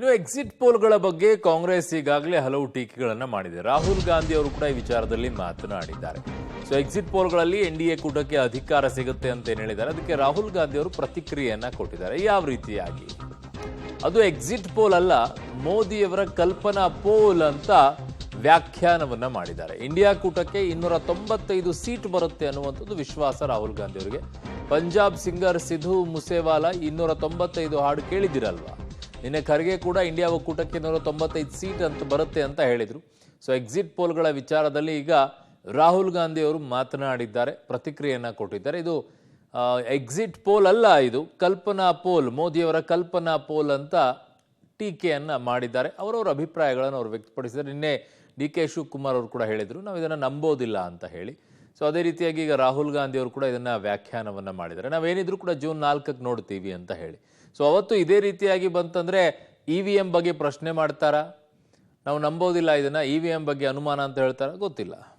ಇನ್ನು ಎಕ್ಸಿಟ್ ಪೋಲ್ಗಳ ಬಗ್ಗೆ ಕಾಂಗ್ರೆಸ್ ಈಗಾಗಲೇ ಹಲವು ಟೀಕೆಗಳನ್ನು ಮಾಡಿದೆ. ರಾಹುಲ್ ಗಾಂಧಿ ಅವರು ಕೂಡ ಈ ವಿಚಾರದಲ್ಲಿ ಮಾತನಾಡಿದ್ದಾರೆ. ಸೊ ಎಕ್ಸಿಟ್ ಪೋಲ್ಗಳಲ್ಲಿ ಎನ್ಡಿಎ ಕೂಟಕ್ಕೆ ಅಧಿಕಾರ ಸಿಗುತ್ತೆ ಅಂತ ಏನು ಹೇಳಿದ್ದಾರೆ, ಅದಕ್ಕೆ ರಾಹುಲ್ ಗಾಂಧಿ ಅವರು ಪ್ರತಿಕ್ರಿಯೆಯನ್ನ ಕೊಟ್ಟಿದ್ದಾರೆ. ಯಾವ ರೀತಿಯಾಗಿ? ಅದು ಎಕ್ಸಿಟ್ ಪೋಲ್ ಅಲ್ಲ, ಮೋದಿಯವರ ಕಲ್ಪನಾ ಪೋಲ್ ಅಂತ ವ್ಯಾಖ್ಯಾನವನ್ನ ಮಾಡಿದ್ದಾರೆ. ಇಂಡಿಯಾ ಕೂಟಕ್ಕೆ 295 ಸೀಟ್ ಬರುತ್ತೆ ಅನ್ನುವಂಥದ್ದು ವಿಶ್ವಾಸ ರಾಹುಲ್ ಗಾಂಧಿ ಅವರಿಗೆ. ಪಂಜಾಬ್ ಸಿಂಗರ್ ಸಿಧು ಮುಸೇವಾಲಾ 295 ಹಾಡು ಕೇಳಿದಿರಲ್ವಾ? ನಿನ್ನೆ ಖರ್ಗೆ ಕೂಡ ಇಂಡಿಯಾ ಒಕ್ಕೂಟಕ್ಕೆ 295 ಸೀಟ್ ಅಂತ ಬರುತ್ತೆ ಅಂತ ಹೇಳಿದ್ರು. ಸೊ ಎಕ್ಸಿಟ್ ಪೋಲ್ಗಳ ವಿಚಾರದಲ್ಲಿ ಈಗ ರಾಹುಲ್ ಗಾಂಧಿ ಅವರು ಮಾತನಾಡಿದ್ದಾರೆ, ಪ್ರತಿಕ್ರಿಯೆಯನ್ನ ಕೊಟ್ಟಿದ್ದಾರೆ. ಇದು ಎಕ್ಸಿಟ್ ಪೋಲ್ ಅಲ್ಲ, ಇದು ಕಲ್ಪನಾ ಪೋಲ್, ಮೋದಿಯವರ ಕಲ್ಪನಾ ಪೋಲ್ ಅಂತ ಟೀಕೆಯನ್ನ ಮಾಡಿದ್ದಾರೆ. ಅವರವರ ಅಭಿಪ್ರಾಯಗಳನ್ನು ಅವರು ವ್ಯಕ್ತಪಡಿಸಿದ್ದಾರೆ. ನಿನ್ನೆ DK ಶಿವಕುಮಾರ್ ಅವರು ಕೂಡ ಹೇಳಿದ್ರು, ನಾವು ಇದನ್ನು ನಂಬೋದಿಲ್ಲ ಅಂತ ಹೇಳಿ. ಸೊ ಅದೇ ರೀತಿಯಾಗಿ ಈಗ ರಾಹುಲ್ ಗಾಂಧಿ ಅವರು ಕೂಡ ಇದನ್ನ ವ್ಯಾಖ್ಯಾನವನ್ನ ಮಾಡಿದ್ದಾರೆ. ನಾವೇನಿದ್ರು ಕೂಡ ಜೂನ್ 4ಕ್ಕೆ ನೋಡ್ತೀವಿ ಅಂತ ಹೇಳಿ. ಸೊ ಅವತ್ತು ಇದೇ ರೀತಿಯಾಗಿ ಬಂತಂದ್ರೆ EVM ಬಗ್ಗೆ ಪ್ರಶ್ನೆ ಮಾಡ್ತಾರಾ, ನಾವು ನಂಬೋದಿಲ್ಲ ಇದನ್ನ, EVM ಬಗ್ಗೆ ಅನುಮಾನ ಅಂತ ಹೇಳ್ತಾರ, ಗೊತ್ತಿಲ್ಲ.